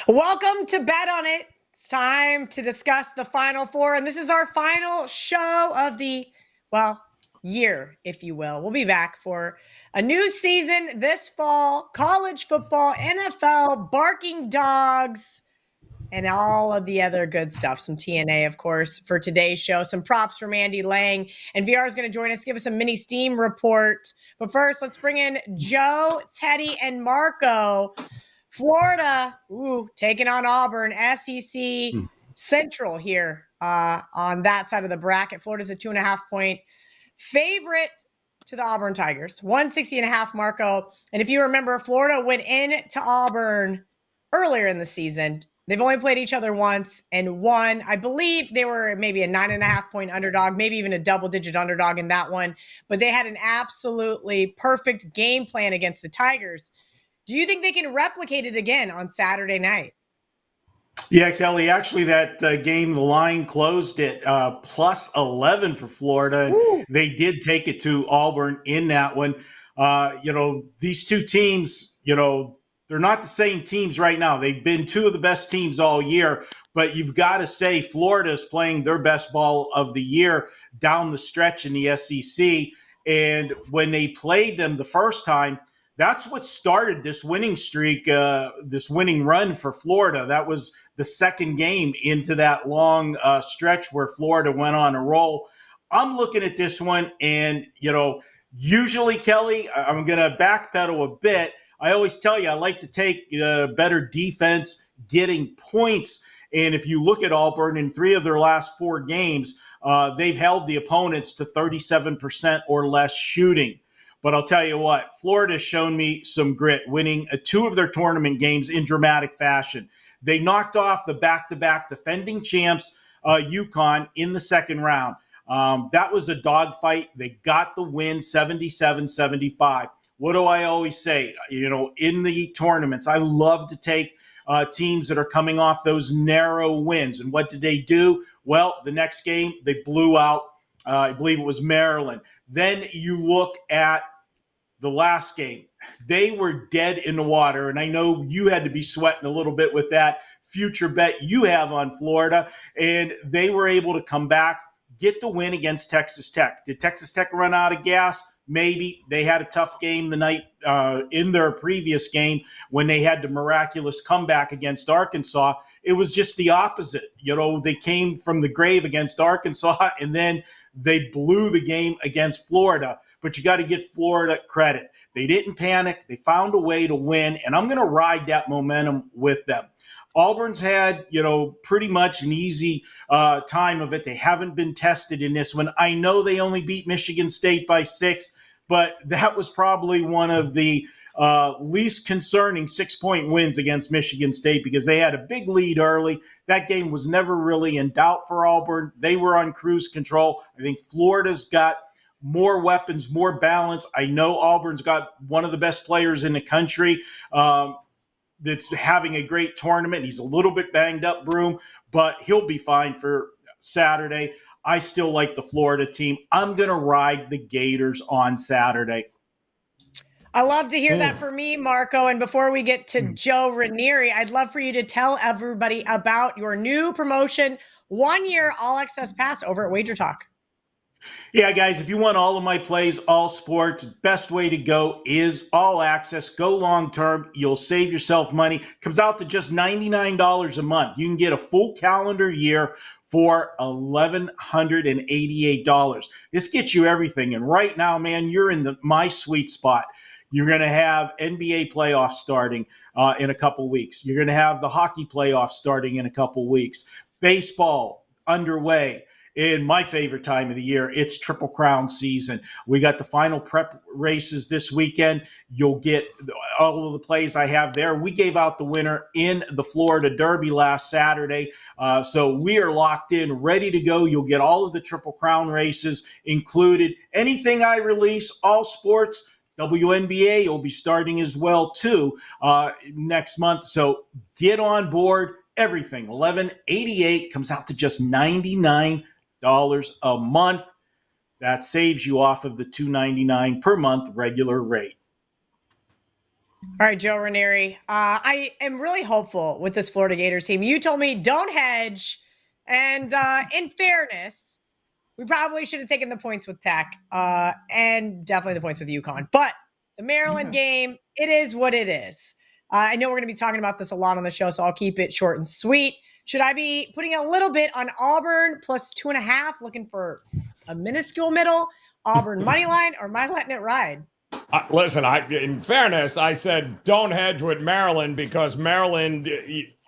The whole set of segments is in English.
Welcome to Bet on It. It's time to discuss the Final Four, and this is our final show of the, year, if you will. We'll be back for a new season this fall, college football, NFL, barking dogs, and all of the other good stuff. Some TNA, of course, for today's show. Some props from Andy Lang. And VR is going to join us, give us a mini Steam report. But first, let's bring in Joe, Teddy, and Marco. Florida, taking on Auburn, SEC Central here on that side of the bracket. Florida's a 2.5-point favorite to the Auburn Tigers, 160.5, Marco. And if you remember, Florida went into Auburn earlier in the season. They've only played each other once and won. I believe they were maybe a 9.5-point underdog, maybe even a double-digit underdog in that one. But they had an absolutely perfect game plan against the Tigers. Do you think they can replicate it again on Saturday night? Yeah, Kelly, actually that game, the line closed at plus 11 for Florida. And they did take it to Auburn in that one. These two teams, they're not the same teams right now. They've been two of the best teams all year. But you've got to say Florida is playing their best ball of the year down the stretch in the SEC. And when they played them the first time, that's what started this winning streak, this winning run for Florida. That was the second game into that long stretch where Florida went on a roll. I'm looking at this one, and, usually, Kelly, I'm going to backpedal a bit. I always tell you I like to take better defense, getting points. And if you look at Auburn in 3 of their last 4 games, they've held the opponents to 37% or less shooting. But I'll tell you what, Florida's shown me some grit, winning 2 of their tournament games in dramatic fashion. They knocked off the back-to-back defending champs, UConn, in the second round. That was a dogfight. They got the win, 77-75. What do I always say? In the tournaments, I love to take teams that are coming off those narrow wins. And what did they do? Well, the next game, they blew out, I believe it was Maryland. Then you look at the last game. They were dead in the water, and I know you had to be sweating a little bit with that future bet you have on Florida, and they were able to come back, get the win against Texas Tech. Did Texas Tech run out of gas? Maybe. They had a tough game the night in their previous game when they had the miraculous comeback against Arkansas. It was just the opposite. They came from the grave against Arkansas, and then they blew the game against Florida. But you got to give Florida credit. They didn't panic. They found a way to win, and I'm going to ride that momentum with them. Auburn's had, pretty much an easy time of it. They haven't been tested in this one. I know they only beat Michigan State by 6, but that was probably one of the least concerning 6-point wins against Michigan State because they had a big lead early. That game was never really in doubt for Auburn. They were on cruise control. I think Florida's got more weapons, more balance. I know Auburn's got one of the best players in the country that's having a great tournament. He's a little bit banged up, Broom, but he'll be fine for Saturday. I still like the Florida team. I'm going to ride the Gators on Saturday. I love to hear that for me, Marco. And before we get to Joe Raineri, I'd love for you to tell everybody about your new promotion, 1-year all-access pass over at WagerTalk. Yeah, guys, if you want all of my plays, all sports, best way to go is all access. Go long term. You'll save yourself money. Comes out to just $99 a month. You can get a full calendar year for $1,188. This gets you everything. And right now, man, you're in my sweet spot. You're going to have NBA playoffs starting in a couple weeks. You're going to have the hockey playoffs starting in a couple weeks. Baseball underway. In my favorite time of the year, it's Triple Crown season. We got the final prep races this weekend. You'll get all of the plays I have there. We gave out the winner in the Florida Derby last Saturday. So we are locked in, ready to go. You'll get all of the Triple Crown races included. Anything I release, all sports, WNBA will be starting as well, too, next month. So get on board. Everything. $1,188 comes out to just $99 a month. That saves you off of the $299 per month regular rate. All right, Joe Raineri. I am really hopeful with this Florida Gators team. You told me don't hedge. And in fairness, we probably should have taken the points with Tech and definitely the points with UConn. But the Maryland game, it is what it is. I know we're going to be talking about this a lot on the show, so I'll keep it short and sweet. Should I be putting a little bit on Auburn plus 2.5, looking for a minuscule middle, Auburn money line, or am I letting it ride? Listen, in fairness, I said don't hedge with Maryland because Maryland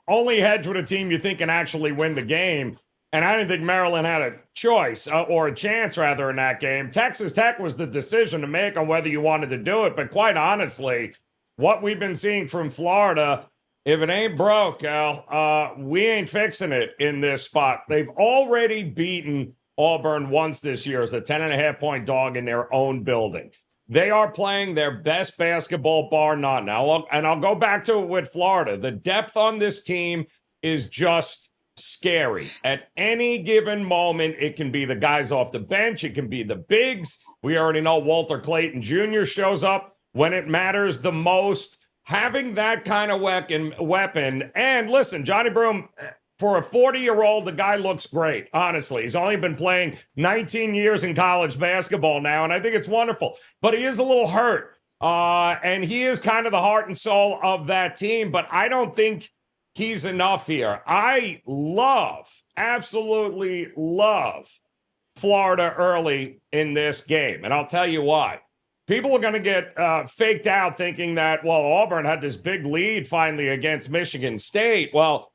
only hedge with a team you think can actually win the game. And I didn't think Maryland had a choice or a chance, rather, in that game. Texas Tech was the decision to make on whether you wanted to do it. But quite honestly, what we've been seeing from Florida, if it ain't broke, Al, we ain't fixing it in this spot. They've already beaten Auburn once this year as a 10.5-point dog in their own building. They are playing their best basketball, bar none. Now, and I'll go back to it with Florida. The depth on this team is just scary. At any given moment, it can be the guys off the bench. It can be the bigs. We already know Walter Clayton Jr. shows up when it matters the most. Having that kind of weapon. And listen, Johnny Broome, for a 40-year-old, the guy looks great, honestly. He's only been playing 19 years in college basketball now, and I think it's wonderful. But he is a little hurt, and he is kind of the heart and soul of that team, but I don't think he's enough here. I absolutely love Florida early in this game, and I'll tell you why. People are going to get faked out thinking that, well, Auburn had this big lead finally against Michigan State. Well,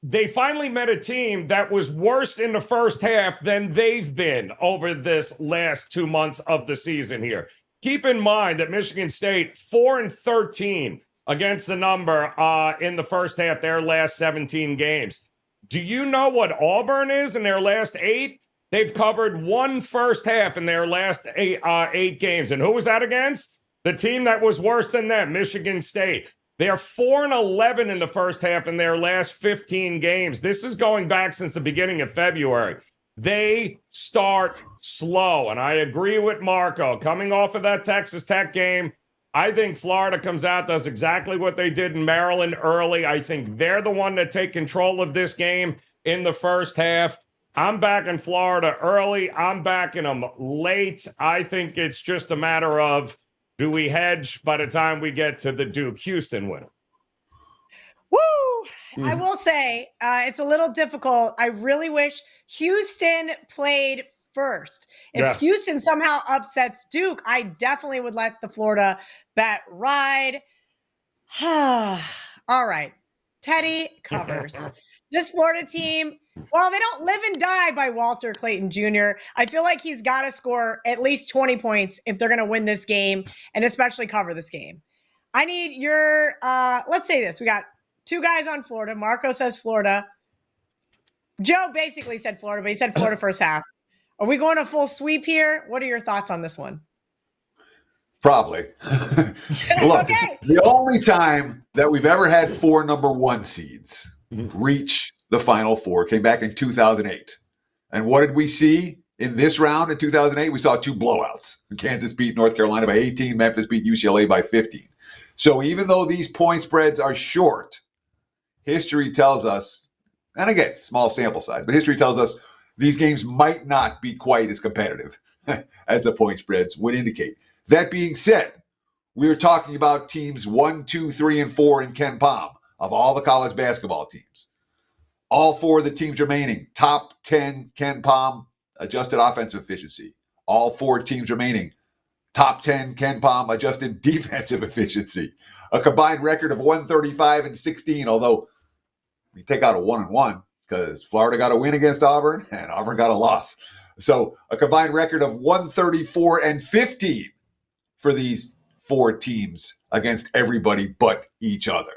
they finally met a team that was worse in the first half than they've been over this last 2 months of the season here. Keep in mind that Michigan State, 4-13 against the number in the first half, their last 17 games. Do you know what Auburn is in their last 8? They've covered one first half in their last eight games. And who was that against? The team that was worse than them, Michigan State. They're 4-11 in the first half in their last 15 games. This is going back since the beginning of February. They start slow, and I agree with Marco. Coming off of that Texas Tech game, I think Florida comes out, does exactly what they did in Maryland early. I think they're the one that take control of this game in the first half. I'm backing Florida early. I'm backing them late. I think it's just a matter of, do we hedge by the time we get to the Duke-Houston winner? Woo! I will say it's a little difficult. I really wish Houston played first. If Houston somehow upsets Duke, I definitely would let the Florida bet ride. All right. Teddy covers. This Florida team, while they don't live and die by Walter Clayton Jr., I feel like he's got to score at least 20 points if they're going to win this game and especially cover this game. I need your, let's say this. We got two guys on Florida. Marco says Florida. Joe basically said Florida, but he said Florida first half. Are we going a full sweep here? What are your thoughts on this one? Probably. Look, Okay. The only time that we've ever had 4 number 1 seeds reach the Final Four came back in 2008. And what did we see in this round in 2008? We saw 2 blowouts. Kansas beat North Carolina by 18. Memphis beat UCLA by 15. So even though these point spreads are short, history tells us, and again, small sample size, but history tells us these games might not be quite as competitive as the point spreads would indicate. That being said, we're talking about teams 1, 2, 3, and 4 in Ken Pom of all the college basketball teams. All 4 of the teams remaining, top 10 Ken Pom adjusted offensive efficiency. All 4 teams remaining, top 10 Ken Pom adjusted defensive efficiency. A combined record of 135-16, although we take out a 1-1 because Florida got a win against Auburn and Auburn got a loss. So a combined record of 134-15 for these 4 teams against everybody but each other.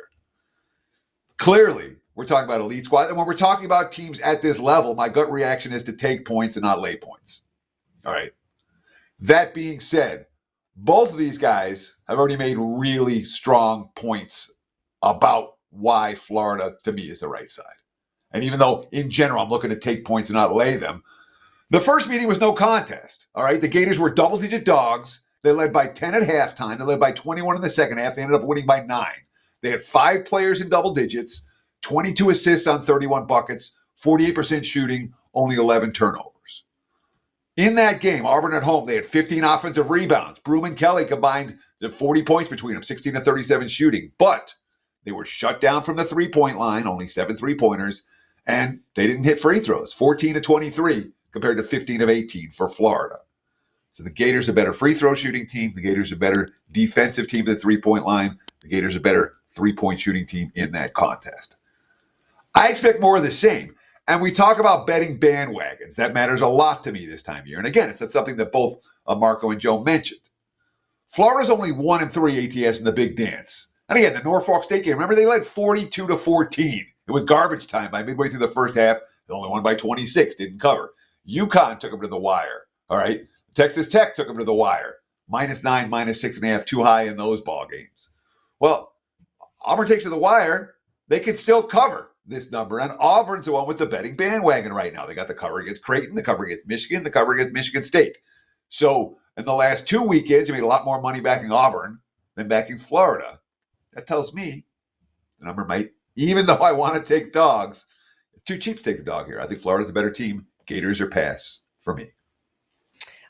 Clearly, we're talking about elite squad. And when we're talking about teams at this level, my gut reaction is to take points and not lay points. All right. That being said, both of these guys have already made really strong points about why Florida, to me, is the right side. And even though, in general, I'm looking to take points and not lay them, the first meeting was no contest. All right. The Gators were double-digit dogs, They led by 10 at halftime. They led by 21 in the second half. They ended up winning by 9. They had 5 players in double digits, 22 assists on 31 buckets, 48% shooting, only 11 turnovers. In that game, Auburn at home, they had 15 offensive rebounds. Broom and Kelly combined 40 points between them, 16 to 37 shooting. But they were shut down from the three-point line, only 7 3-pointers, and they didn't hit free throws, 14 to 23 compared to 15 of 18 for Florida. So the Gators are a better free throw shooting team. The Gators are a better defensive team at the three-point line. The Gators are a better three-point shooting team in that contest. I expect more of the same. And we talk about betting bandwagons. That matters a lot to me this time of year. And again, it's something that both Marco and Joe mentioned. Florida's only 1-3 ATS in the big dance. And again, the Norfolk State game, remember they led 42 to 14. It was garbage time by midway through the first half. They only won by 26, didn't cover. UConn took them to the wire. All right. Texas Tech took them to the wire. -9, -6.5, too high in those ball games. Well, Auburn takes to the wire. They can still cover this number. And Auburn's the one with the betting bandwagon right now. They got the cover against Creighton, the cover against Michigan, the cover against Michigan State. So in the last 2 weekends, you made a lot more money backing Auburn than backing Florida. That tells me the number might, even though I want to take dogs, it's too cheap to take the dog here. I think Florida's a better team. Gators are pass for me.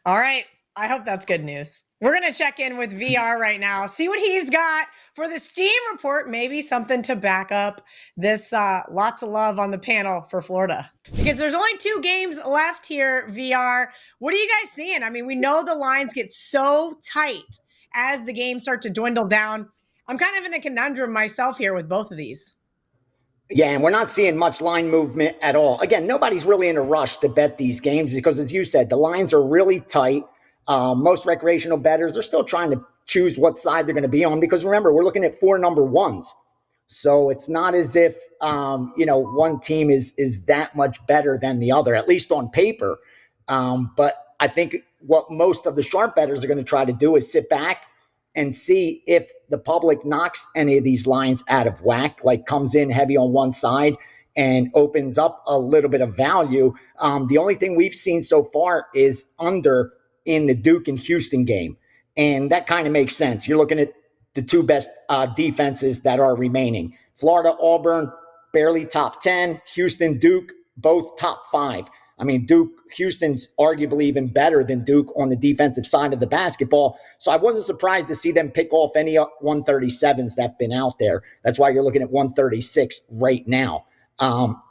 All right. I hope that's good news. We're going to check in with VR right now, see what he's got for the Steam report. Maybe something to back up this lots of love on the panel for Florida. Because there's only 2 games left here, VR. What are you guys seeing? I mean, we know the lines get so tight as the games start to dwindle down. I'm kind of in a conundrum myself here with both of these. Yeah, and we're not seeing much line movement at all. Again, nobody's really in a rush to bet these games because, as you said, the lines are really tight. Most recreational bettors are still trying to choose what side they're going to be on because, remember, we're looking at 4 number ones. So it's not as if, one team is that much better than the other, at least on paper. But I think what most of the sharp bettors are going to try to do is sit back and see if the public knocks any of these lines out of whack, like comes in heavy on one side and opens up a little bit of value. The only thing we've seen so far is under in the Duke and Houston game. And that kind of makes sense. You're looking at the 2 best defenses that are remaining. Florida, Auburn, barely top 10. Houston, Duke, both top 5. I mean, Houston's arguably even better than Duke on the defensive side of the basketball. So I wasn't surprised to see them pick off any 137s that have been out there. That's why you're looking at 136 right now.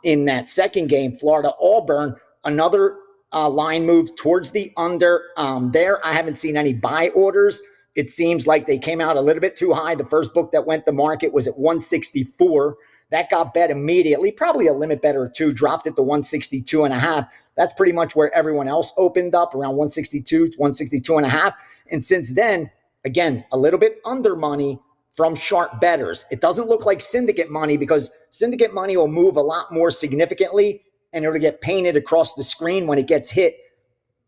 In that second game, Florida, Auburn, another line move towards the under. There, I haven't seen any buy orders. It seems like they came out a little bit too high. The first book that went to market was at 164. That got bet immediately. Probably a limit bet or 2 dropped it to 162.5. That's pretty much where everyone else opened up, around 162, 162.5. And since then, again, a little bit under money from sharp bettors. It doesn't look like syndicate money because syndicate money will move a lot more significantly and it'll get painted across the screen when it gets hit.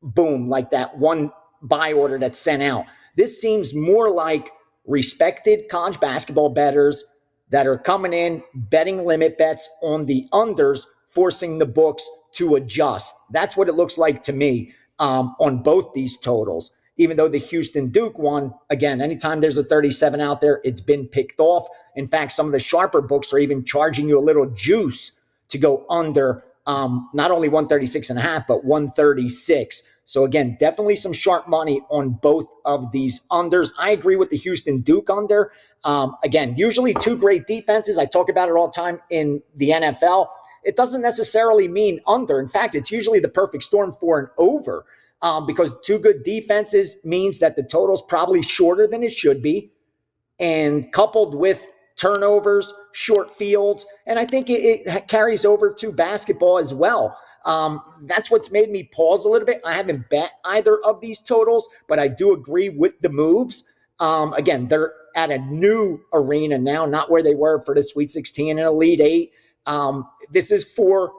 Boom, like that one buy order that's sent out. This seems more like respected college basketball bettors that are coming in, betting limit bets on the unders, forcing the books to adjust. That's what it looks like to me on both these totals. Even though the Houston-Duke one, again, anytime there's a 37 out there, it's been picked off. In fact, some of the sharper books are even charging you a little juice to go under not only 136.5, but 136. So again, definitely some sharp money on both of these unders. I agree with the Houston-Duke under. Again, usually 2 great defenses. I talk about it all the time in the NFL. It doesn't necessarily mean under. In fact, it's usually the perfect storm for an over because 2 good defenses means that the total's probably shorter than it should be. And coupled with turnovers, short fields, and I think it carries over to basketball as well. That's what's made me pause a little bit. I haven't bet either of these totals, but I do agree with the moves. Again, they're at a new arena now, not where they were for the Sweet 16 and Elite 8. This is for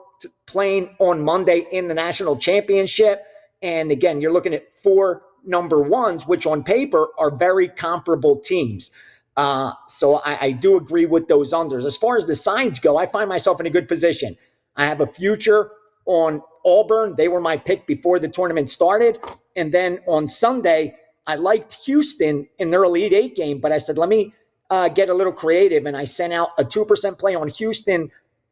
playing on Monday in the national championship. And again, you're looking at 4 number ones, which on paper are very comparable teams. So I do agree with those unders. As far as the sides go, I find myself in a good position. I have a future on Auburn. They were my pick before the tournament started. And then on Sunday, I liked Houston in their Elite Eight game, but I said, let me get a little creative. And I sent out a 2% play on Houston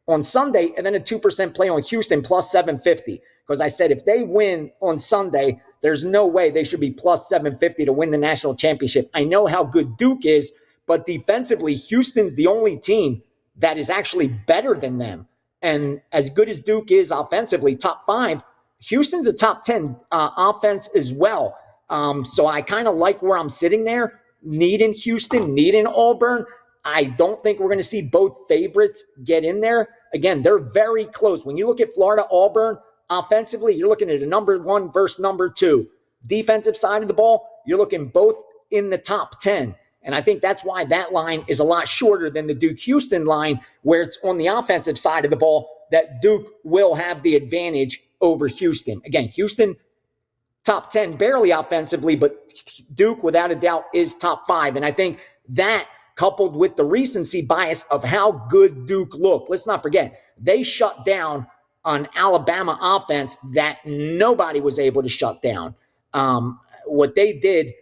on Sunday and then a 2% play on Houston plus 750. Because I said, if they win on Sunday, there's no way they should be plus 750 to win the national championship. I know how good Duke is, but defensively, Houston's the only team that is actually better than them. And as good as Duke is offensively, top 5, Houston's a top 10 offense as well. So I kind of like where I'm sitting there, needing Houston, needing Auburn. I don't think we're going to see both favorites get in there. Again, they're very close. When you look at Florida, Auburn, offensively, you're looking at a number 1 versus number 2. Defensive side of the ball, you're looking both in the top 10. And I think that's why that line is a lot shorter than the Duke-Houston line, where it's on the offensive side of the ball that Duke will have the advantage over Houston. Again, Houston, top 10 barely offensively, but Duke, without a doubt, is top 5. And I think that, coupled with the recency bias of how good Duke looked, let's not forget, they shut down an Alabama offense that nobody was able to shut down. What they did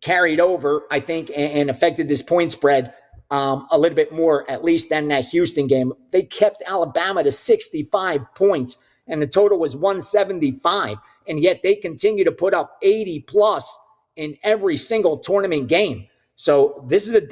carried over, I think, and affected this point spread a little bit more, at least, than that Houston game. They kept Alabama to 65 points, and the total was 175, and yet they continue to put up 80-plus in every single tournament game. So this is a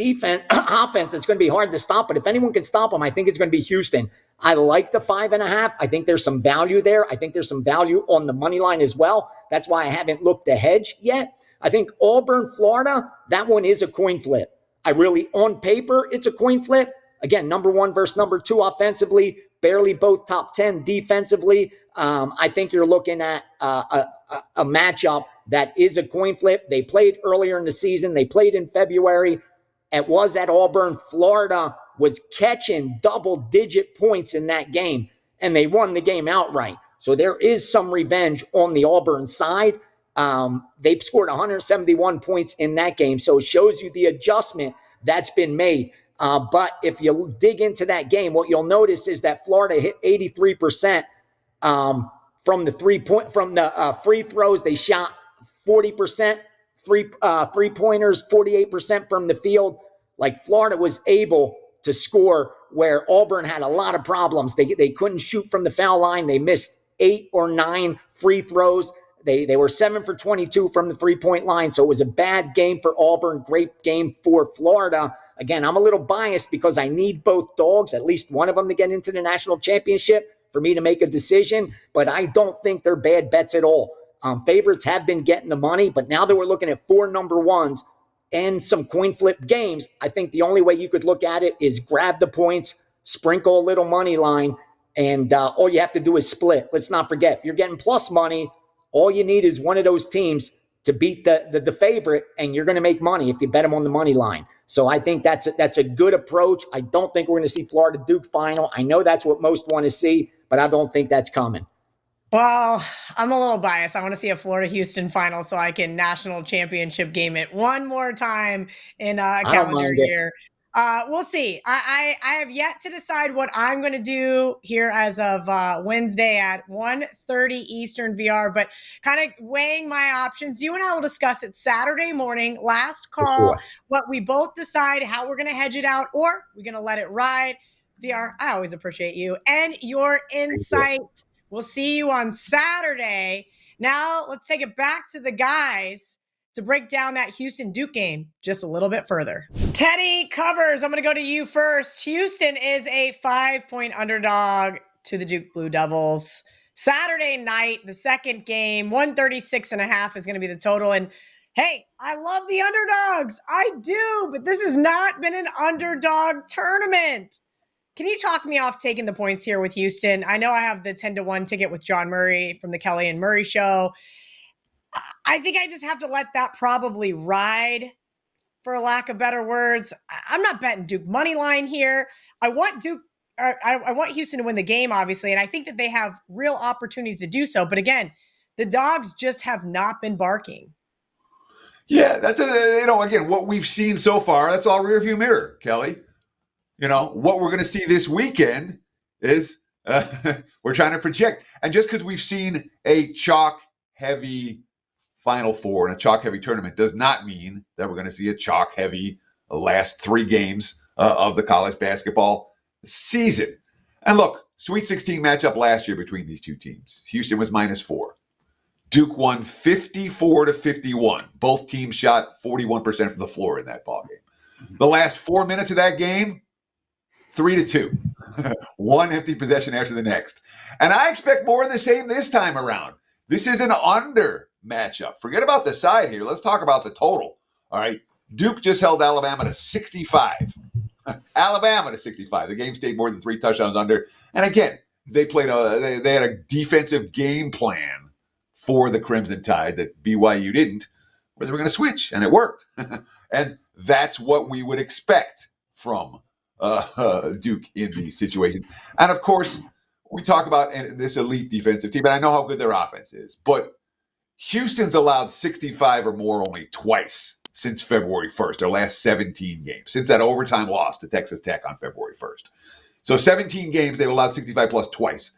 offense that's going to be hard to stop, but if anyone can stop them, I think it's going to be Houston. I like the 5.5. I think there's some value there. I think there's some value on the money line as well. That's why I haven't looked to hedge yet. I think Auburn, Florida, that one is a coin flip. On paper, it's a coin flip. Again, number 1 versus number 2 offensively, barely both top 10 defensively. I think you're looking at a matchup that is a coin flip. They played earlier in the season. They played in February. It was at Auburn. Florida was catching double-digit points in that game, and they won the game outright. So there is some revenge on the Auburn side. They scored 171 points in that game, so it shows you the adjustment that's been made. But if you dig into that game, what you'll notice is that Florida hit 83% from the free throws. They shot 40% three-pointers, 48% from the field. Like, Florida was able to score where Auburn had a lot of problems. They couldn't shoot from the foul line. They missed 8 or 9 free throws. They were 7 for 22 from the three-point line. So it was a bad game for Auburn, great game for Florida. Again, I'm a little biased because I need both dogs, at least one of them, to get into the national championship for me to make a decision. But I don't think they're bad bets at all. Favorites have been getting the money, but now that we're looking at 4 number 1s and some coin flip games, I think the only way you could look at it is grab the points, sprinkle a little money line, and all you have to do is split. Let's not forget, if you're getting plus money, all you need is one of those teams to beat the favorite, and you're going to make money if you bet them on the money line. So I think that's a good approach. I don't think we're going to see Florida Duke final. I know that's what most want to see, but I don't think that's coming. Well, I'm a little biased. I want to see a Florida-Houston final so I can national championship game it one more time in a calendar year. We'll see. I have yet to decide what I'm going to do here as of Wednesday at 1:30 Eastern VR, but kind of weighing my options. You and I will discuss it Saturday morning. Last call, what we both decide, how we're going to hedge it out, or we're going to let it ride. VR, I always appreciate you and your insight. We'll see you on Saturday. Now let's take it back to the guys to break down that Houston-Duke game just a little bit further. Teddy Covers, I'm going to go to you first. Houston is a 5-point underdog to the Duke Blue Devils. Saturday night, the second game, 136.5 is going to be the total. And hey, I love the underdogs. I do, but this has not been an underdog tournament. Can you talk me off taking the points here with Houston? I know I have the 10-1 ticket with John Murray from the Kelly and Murray show. I think I just have to let that probably ride, for lack of better words. I'm not betting Duke money line here. I want Houston to win the game, obviously, and I think that they have real opportunities to do so. But again, the dogs just have not been barking. Yeah, that's again, what we've seen so far, that's all rearview mirror, Kelly. What we're going to see this weekend is we're trying to project. And just because we've seen a chalk-heavy Final Four in a chalk-heavy tournament does not mean that we're going to see a chalk-heavy last 3 games of the college basketball season. And look, Sweet 16 matchup last year between these two teams. Houston was -4. Duke won 54-51. Both teams shot 41% from the floor in that ballgame. The last 4 minutes of that game, 3-2. One empty possession after the next. And I expect more of the same this time around. This is an under matchup. Forget about the side here. Let's talk about the total. All right. Duke just held Alabama to 65. Alabama to 65. The game stayed more than 3 touchdowns under. And again, they had a defensive game plan for the Crimson Tide that BYU didn't, where they were going to switch, and it worked. And that's what we would expect from Duke in these situations. And of course, we talk about this elite defensive team, and I know how good their offense is, but Houston's allowed 65 or more only twice since February 1st, their last 17 games, since that overtime loss to Texas Tech on February 1st. So 17 games, they've allowed 65 plus twice.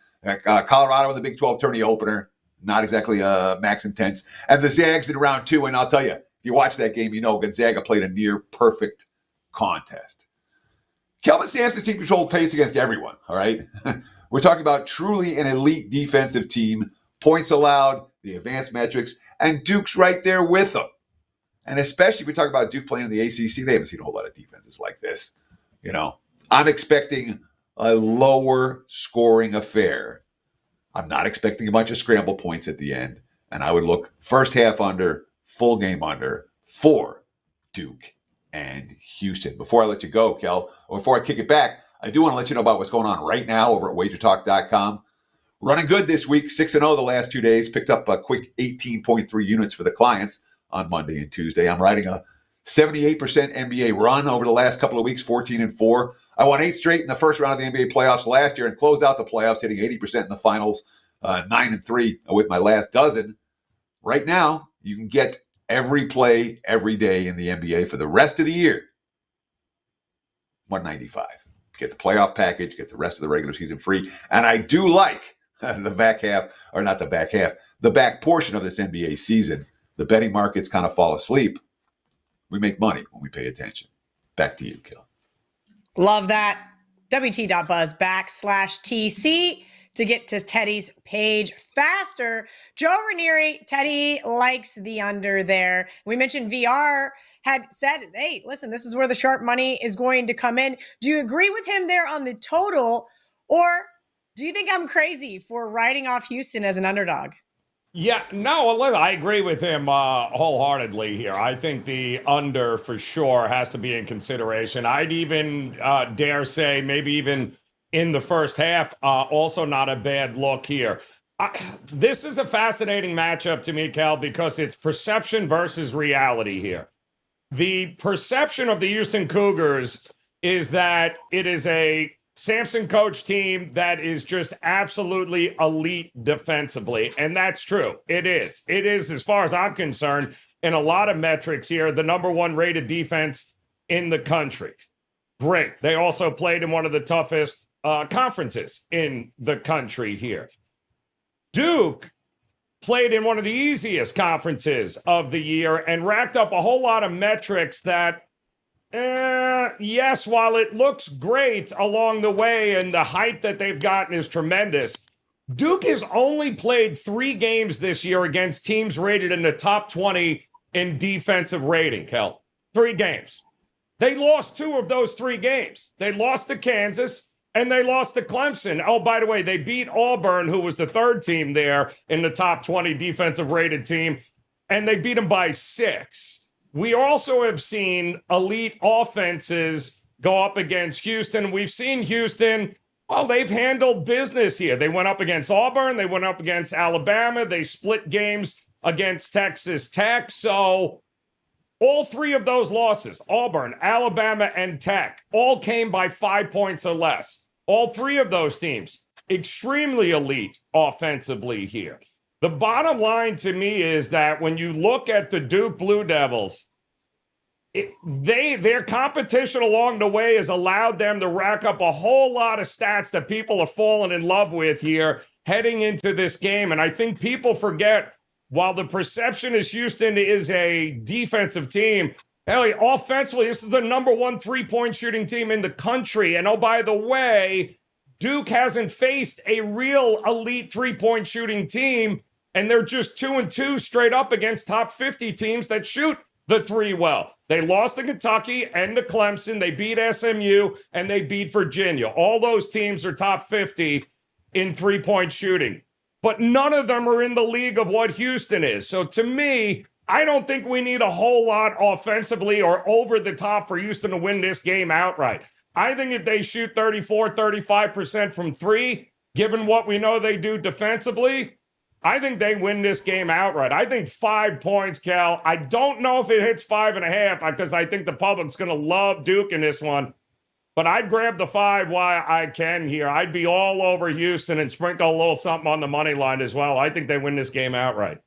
Colorado in the Big 12 tourney opener, not exactly max intense. And the Zags in round 2, and I'll tell you, if you watch that game, you know Gonzaga played a near perfect contest. Kelvin Sampson's team controlled pace against everyone, all right? We're talking about truly an elite defensive team, points allowed, the advanced metrics, and Duke's right there with them. And especially if we talk about Duke playing in the ACC, they haven't seen a whole lot of defenses like this. You know, I'm expecting a lower scoring affair. I'm not expecting a bunch of scramble points at the end. And I would look first half under, full game under for Duke and Houston. Before I let you go, Kel, or before I kick it back, I do want to let you know about what's going on right now over at WagerTalk.com. Running good this week, 6-0 the last 2 days. Picked up a quick 18.3 units for the clients on Monday and Tuesday. I'm riding a 78% NBA run over the last couple of weeks, 14-4. I won 8 straight in the first round of the NBA playoffs last year and closed out the playoffs, hitting 80% in the finals, 9-3 with my last dozen. Right now, you can get every play every day in the NBA for the rest of the year. $195. Get the playoff package, get the rest of the regular season free. And I do like the back half, or not the back half, the back portion of this NBA season. The betting markets kind of fall asleep. We make money when we pay attention. Back to you, Kill. Love that. WT.buzz/TC to get to Teddy's page faster. Joe Raineri, Teddy likes the under there. We mentioned VR had said, hey, listen, this is where the sharp money is going to come in. Do you agree with him there on the total, or do you think I'm crazy for writing off Houston as an underdog? Yeah, no, I agree with him wholeheartedly here. I think the under for sure has to be in consideration. I'd even dare say maybe even in the first half, also not a bad look here. This is a fascinating matchup to me, Cal, because it's perception versus reality here. The perception of the Houston Cougars is that it is a Sampson coach team that is just absolutely elite defensively. And that's true. It is. It is, as far as I'm concerned, in a lot of metrics here, the number 1 rated defense in the country. Great. They also played in one of the toughest conferences in the country here. Duke played in one of the easiest conferences of the year and racked up a whole lot of metrics that yes, while it looks great along the way and the hype that they've gotten is tremendous, Duke has only played 3 games this year against teams rated in the top 20 in defensive rating, Kel. 3 games. They lost 2 of those 3 games. They lost to Kansas and they lost to Clemson. Oh, by the way, they beat Auburn, who was the 3rd team there in the top 20 defensive rated team, and they beat them by 6. We also have seen elite offenses go up against Houston. We've seen Houston, well, they've handled business here. They went up against Auburn. They went up against Alabama. They split games against Texas Tech. So all 3 of those losses, Auburn, Alabama, and Tech, all came by 5 points or less. All 3 of those teams, extremely elite offensively here. The bottom line to me is that when you look at the Duke Blue Devils, their competition along the way has allowed them to rack up a whole lot of stats that people have fallen in love with here heading into this game. And I think people forget while the perception is Houston is a defensive team, hey, offensively, this is the number one three-point shooting team in the country. And oh, by the way, Duke hasn't faced a real elite three-point shooting team, and they're just 2-2 straight up against top 50 teams that shoot the three well. They lost to Kentucky and to Clemson. They beat SMU, and they beat Virginia. All those teams are top 50 in three-point shooting. But none of them are in the league of what Houston is. So to me, I don't think we need a whole lot offensively or over the top for Houston to win this game outright. I think if they shoot 34, 35% from three, given what we know they do defensively, I think they win this game outright. I think 5 points, Cal. I don't know if it hits 5.5 because I think the public's going to love Duke in this one. But I'd grab the 5 while I can here. I'd be all over Houston and sprinkle a little something on the money line as well. I think they win this game outright.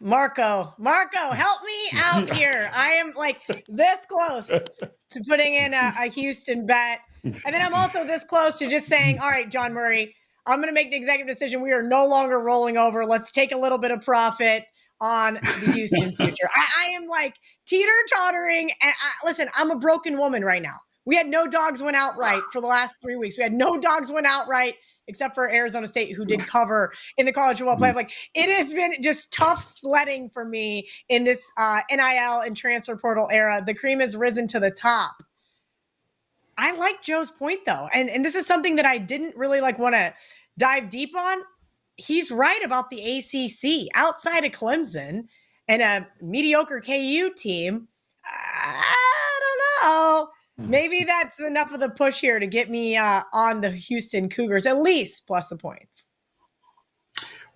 Marco, help me out here. I am like this close to putting in a Houston bet. And then I'm also this close to just saying, all right, John Murray, I'm going to make the executive decision. We are no longer rolling over. Let's take a little bit of profit on the Houston future. I am like teeter-tottering. And listen, I'm a broken woman right now. We had no dogs win outright for the last 3 weeks. We had no dogs win outright except for Arizona State, who did cover in the college football playoff. Like, it has been just tough sledding for me in this NIL and transfer portal era. The cream has risen to the top. I like Joe's point, though. And this is something that I didn't really want to dive deep on. He's right about the ACC. Outside of Clemson and a mediocre KU team, I don't know. Maybe that's enough of the push here to get me on the Houston Cougars, at least plus the points.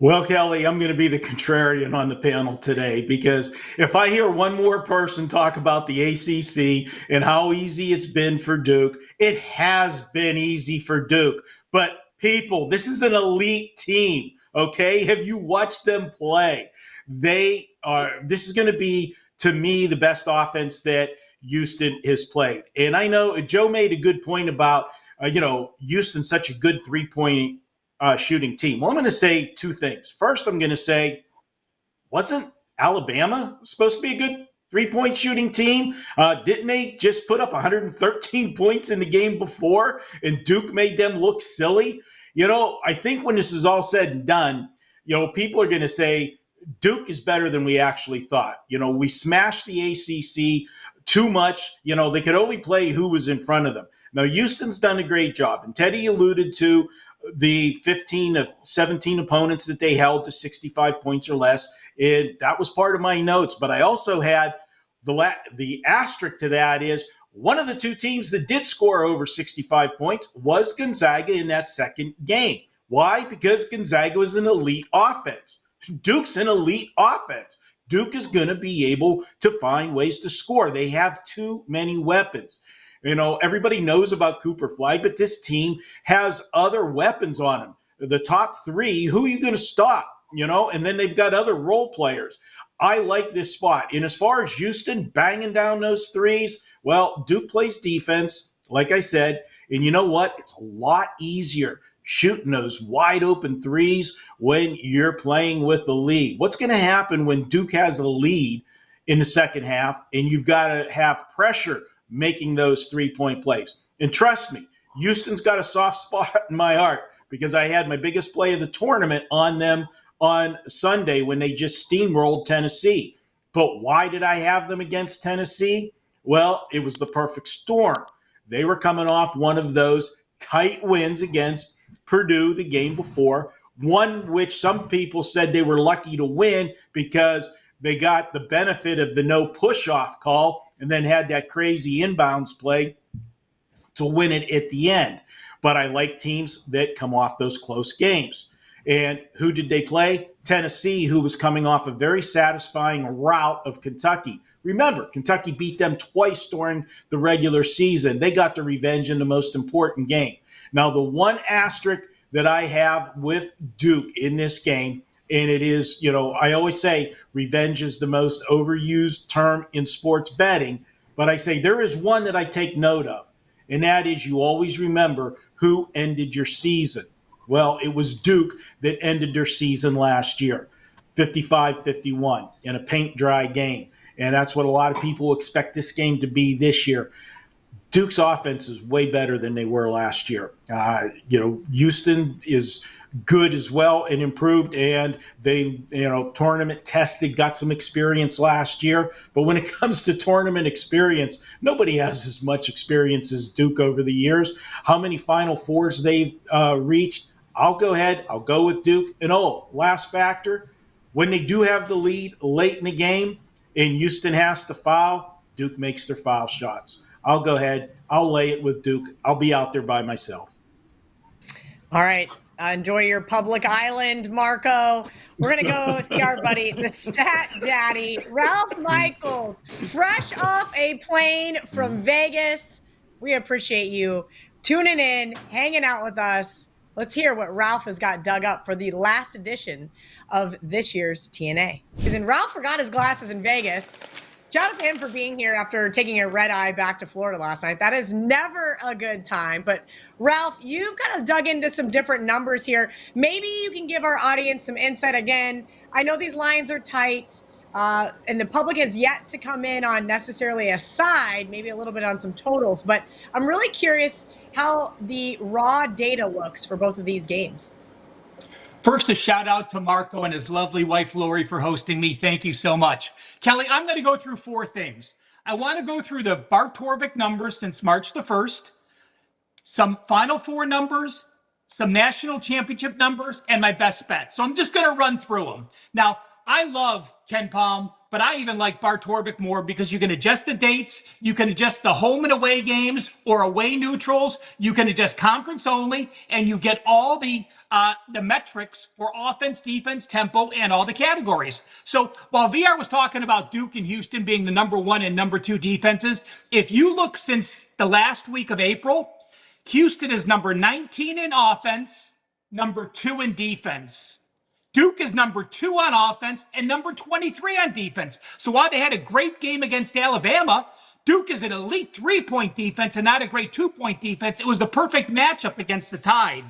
Well, Kelly, I'm going to be the contrarian on the panel today, because if I hear one more person talk about the ACC and how easy it's been for Duke, it has been easy for Duke. But people, this is an elite team, okay? Have you watched them play? This is going to be, to me, the best offense that Houston has played. And I know Joe made a good point about, Houston's such a good three-point shooting team. Well, I'm going to say two things. First, I'm going to say, wasn't Alabama supposed to be a good three-point shooting team? Didn't they just put up 113 points in the game before, and Duke made them look silly? I think when this is all said and done, people are going to say Duke is better than we actually thought. We smashed the ACC too much. They could only play who was in front of them. Now, Houston's done a great job, and Teddy alluded to the 15 of 17 opponents that they held to 65 points or less. That was part of my notes, but I also had the asterisk to that is one of the two teams that did score over 65 points was Gonzaga in that second game. Why? Because Gonzaga was an elite offense. Duke's an elite offense. Duke is going to be able to find ways to score. They have too many weapons. Everybody knows about Cooper Fly, but this team has other weapons on them. The top three, who are you going to stop? And then they've got other role players. I like this spot. And as far as Houston banging down those threes, well, Duke plays defense, like I said. And you know what? It's a lot easier shooting those wide open threes when you're playing with the lead. What's going to happen when Duke has a lead in the second half and you've got to have pressure making those 3-point plays? And trust me, Houston's got a soft spot in my heart because I had my biggest play of the tournament on them on Sunday when they just steamrolled Tennessee. But why did I have them against Tennessee? Well, it was the perfect storm. They were coming off one of those tight wins against Purdue the game before, one which some people said they were lucky to win because they got the benefit of the no push-off call and then had that crazy inbounds play to win it at the end. But I like teams that come off those close games. And who did they play? Tennessee, who was coming off a very satisfying rout of Kentucky. Remember, Kentucky beat them twice during the regular season. They got the revenge in the most important game. Now, the one asterisk that I have with Duke in this game, and it is, I always say revenge is the most overused term in sports betting, but I say there is one that I take note of, and that is you always remember who ended your season. Well, it was Duke that ended their season last year, 55-51 in a paint dry game. And that's what a lot of people expect this game to be this year. Duke's offense is way better than they were last year. Houston is good as well and improved, and they, tournament tested, got some experience last year. But when it comes to tournament experience, nobody has as much experience as Duke over the years. How many Final Fours they've reached? I'll go with Duke. And last factor, when they do have the lead late in the game and Houston has to foul, Duke makes their foul shots. I'll go ahead. I'll lay it with Duke. I'll be out there by myself. All right. Enjoy your public island, Marco. We're going to go see our buddy, the stat daddy, Ralph Michaels, fresh off a plane from Vegas. We appreciate you tuning in, hanging out with us. Let's hear what Ralph has got dug up for the last edition of this year's TNA. Because Ralph forgot his glasses in Vegas. Shout out to him for being here after taking a red eye back to Florida last night. That is never a good time. But Ralph, you've kind of dug into some different numbers here. Maybe you can give our audience some insight again. I know these lines are tight, and the public has yet to come in on necessarily a side, maybe a little bit on some totals. But I'm really curious how the raw data looks for both of these games. First, a shout out to Marco and his lovely wife, Lori, for hosting me. Thank you so much. Kelly, I'm going to go through four things. I want to go through the Bart Torvik numbers since March the 1st, some Final Four numbers, some national championship numbers, and my best bet. So I'm just going to run through them. Now, I love Ken Palm, but I even like Bart Torvik more because you can adjust the dates, you can adjust the home and away games or away neutrals, you can adjust conference only, and you get all the metrics for offense, defense, tempo, and all the categories. So while VR was talking about Duke and Houston being the number 1 and number 2 defenses, if you look since the last week of April, Houston is number 19 in offense, number 2 in defense. Duke is number 2 on offense and number 23 on defense. So while they had a great game against Alabama, Duke is an elite 3-point defense and not a great 2-point defense. It was the perfect matchup against the Tide.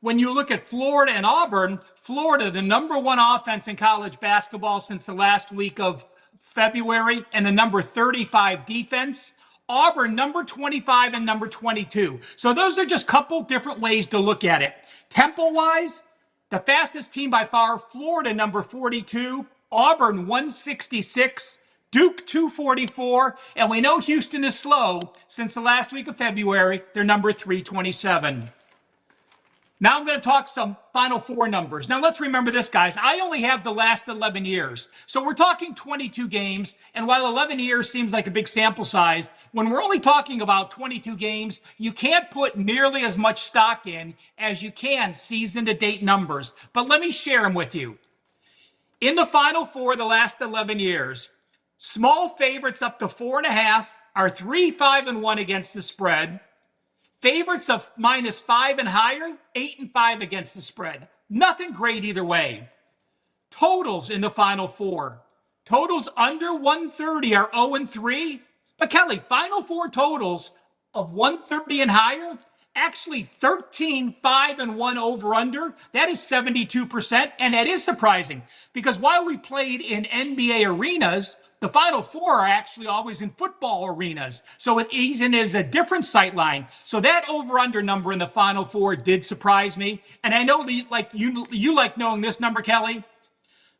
When you look at Florida and Auburn, Florida, the number 1 offense in college basketball since the last week of February, and the number 35 defense. Auburn, number 25 and number 22. So those are just a couple different ways to look at it. Tempo-wise, the fastest team by far, Florida, number 42, Auburn, 166, Duke, 244, and we know Houston is slow since the last week of February. They're number 327. Now I'm going to talk some Final Four numbers. Now let's remember this, guys. I only have the last 11 years. So we're talking 22 games. And while 11 years seems like a big sample size, when we're only talking about 22 games, you can't put nearly as much stock in as you can season-to-date numbers. But let me share them with you. In the Final Four the last 11 years, small favorites up to 4.5 are 3-5-1 against the spread. Favorites of -5 and higher, 8-5 against the spread. Nothing great either way. Totals in the Final Four. Totals under 130 are 0-3. But Kelly, Final Four totals of 130 and higher, actually 13-5-1 over under. That is 72%. And that is surprising because while we played in NBA arenas, the Final Four are actually always in football arenas. So it is a different sight line. So that over-under number in the Final Four did surprise me. And I know like you like knowing this number, Kelly.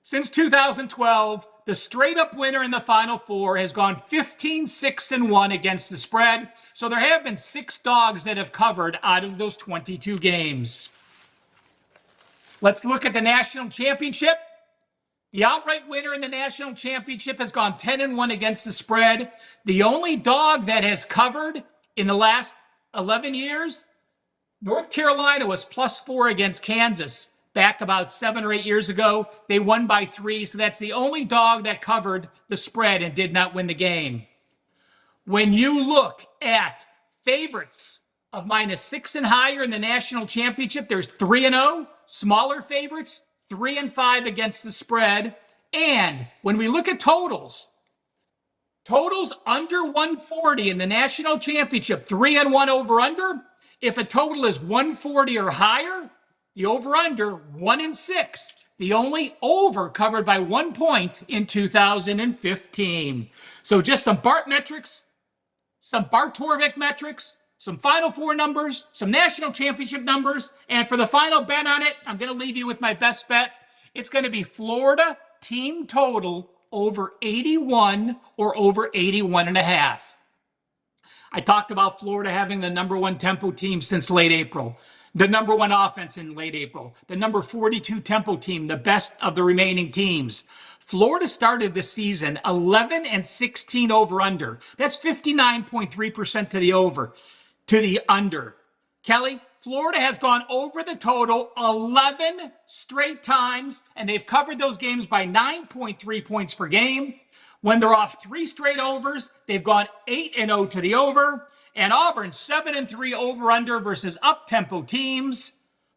Since 2012, the straight-up winner in the Final Four has gone 15-6-1 against the spread. So there have been 6 dogs that have covered out of those 22 games. Let's look at the national championship. The outright winner in the national championship has gone 10-1 against the spread. The only dog that has covered in the last 11 years, North Carolina was +4 against Kansas back about 7 or 8 years ago. They won by 3, so that's the only dog that covered the spread and did not win the game. When you look at favorites of -6 and higher in the national championship, there's 3-0. Smaller favorites, 3-5 against the spread. And when we look at totals under 140 in the national championship, 3-1 over under. If a total is 140 or higher, The over-under 1-6. The only over covered by 1 point in 2015. So just some Bart metrics, some Bart Torvik metrics, some Final Four numbers, some national championship numbers, and for the final bet on it, I'm going to leave you with my best bet. It's going to be Florida team total over 81 or over 81.5. I talked about Florida having the number 1 tempo team since late April, the number 1 offense in late April, the number 42 tempo team, the best of the remaining teams. Florida started the season 11-16 over under. That's 59.3% to the over, to the under. Kelly, Florida has gone over the total 11 straight times, and they've covered those games by 9.3 points per game. When they're off 3 straight overs, they've gone 8-0 to the over. And Auburn 7-3 over under versus up-tempo teams.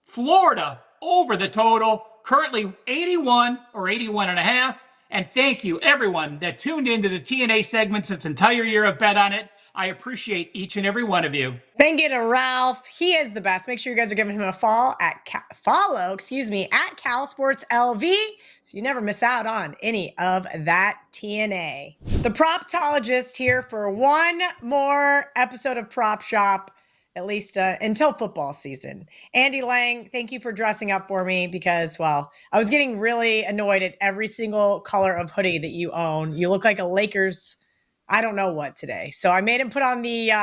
Florida over the total, currently 81 or 81.5. And thank you, everyone that tuned into the TNA segments this entire year of Bet On It. I appreciate each and every one of you. Thank you to Ralph. He is the best. Make sure you guys are giving him a follow at Cal Sports LV, so you never miss out on any of that TNA. The Proptologist here for one more episode of Prop Shop, at least until football season. Andy Lang, thank you for dressing up for me because, well, I was getting really annoyed at every single color of hoodie that you own. You look like a Lakers, I don't know what today. So I made him put on the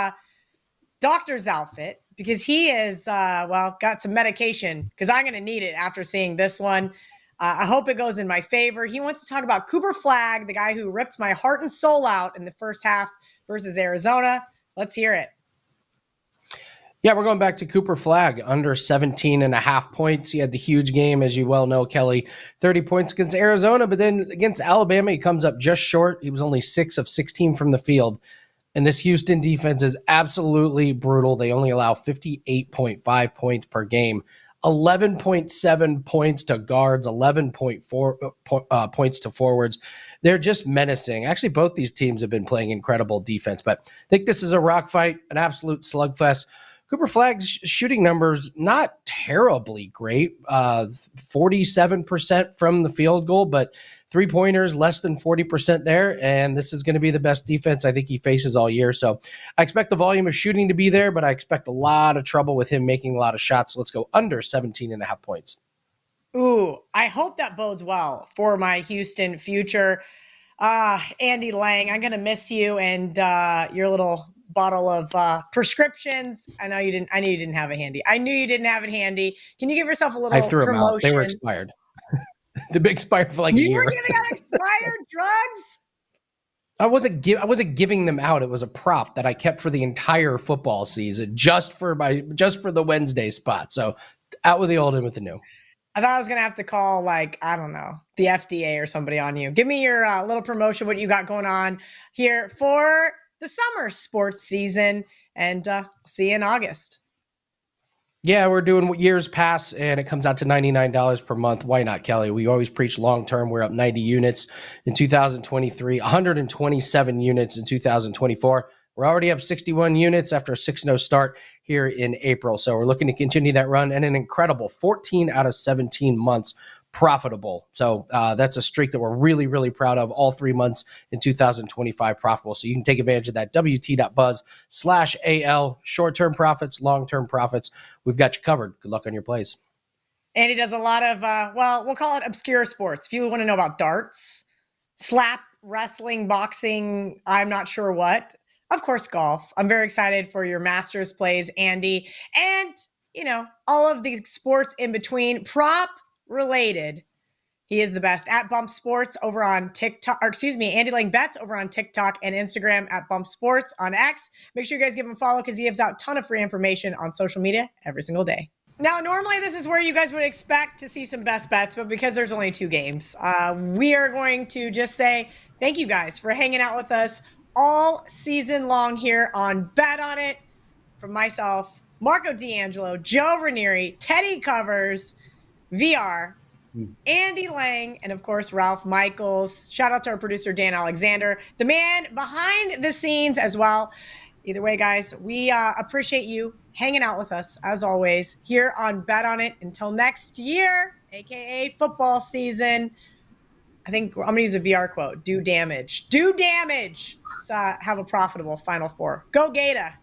doctor's outfit because he is, got some medication because I'm going to need it after seeing this one. I hope it goes in my favor. He wants to talk about Cooper Flagg, the guy who ripped my heart and soul out in the first half versus Arizona. Let's hear it. Yeah, we're going back to Cooper Flagg, under 17.5 points. He had the huge game, as you well know, Kelly, 30 points against Arizona, but then against Alabama, he comes up just short. He was only 6 of 16 from the field. And this Houston defense is absolutely brutal. They only allow 58.5 points per game, 11.7 points to guards, 11.4 points to forwards. They're just menacing. Actually, both these teams have been playing incredible defense, but I think this is a rock fight, an absolute slugfest. Cooper Flagg's shooting numbers, not terribly great, 47% from the field goal, but three-pointers, less than 40% there, and this is going to be the best defense I think he faces all year. So I expect the volume of shooting to be there, but I expect a lot of trouble with him making a lot of shots. So let's go under 17.5 points. Ooh, I hope that bodes well for my Houston future. Andy Lang, I'm going to miss you and your little bottle of prescriptions. I knew you didn't have it handy. I knew you didn't have it handy. Can you give yourself a little I threw promotion? them out. They were expired. They've been expired for like a year. You were giving out expired drugs? I wasn't giving them out. It was a prop that I kept for the entire football season, just for the Wednesday spot. So out with the old, in with the new. I thought I was going to have to call, the FDA or somebody on you. Give me your little promotion, what you got going on here for the summer sports season, and see you in August. Yeah, we're doing years pass, and it comes out to $99 per month. Why not, Kelly? We always preach long-term. We're up 90 units in 2023, 127 units in 2024. We're already up 61 units after a 6-0 start here in April. So we're looking to continue that run, and an incredible 14 out of 17 months profitable. So that's a streak that we're really, really proud of. All 3 months in 2025 profitable. So you can take advantage of that. WT.buzz/AL. Short-term profits, long-term profits. We've got you covered. Good luck on your plays. And he does a lot of, we'll call it obscure sports. If you want to know about darts, slap, wrestling, boxing, I'm not sure what. Of course, golf. I'm very excited for your Masters plays, Andy. And, all of the sports in between, prop related. He is the best at Bump Sports over on TikTok, Andy Lang Bets over on TikTok and Instagram at Bump Sports on X. Make sure you guys give him a follow because he gives out a ton of free information on social media every single day. Now, normally this is where you guys would expect to see some best bets, but because there's only 2 games, we are going to just say thank you guys for hanging out with us all season long here on Bet On It. From myself, Marco D'Angelo, Joe Raineri, Teddy Covers, VR, Andy Lang, and of course, Ralph Michaels. Shout out to our producer, Dan Alexander, the man behind the scenes as well. Either way, guys, we appreciate you hanging out with us as always here on Bet On It. Until next year, aka football season. I think I'm gonna use a VR quote. Do damage. Do damage. Let's have a profitable Final Four. Go Gator.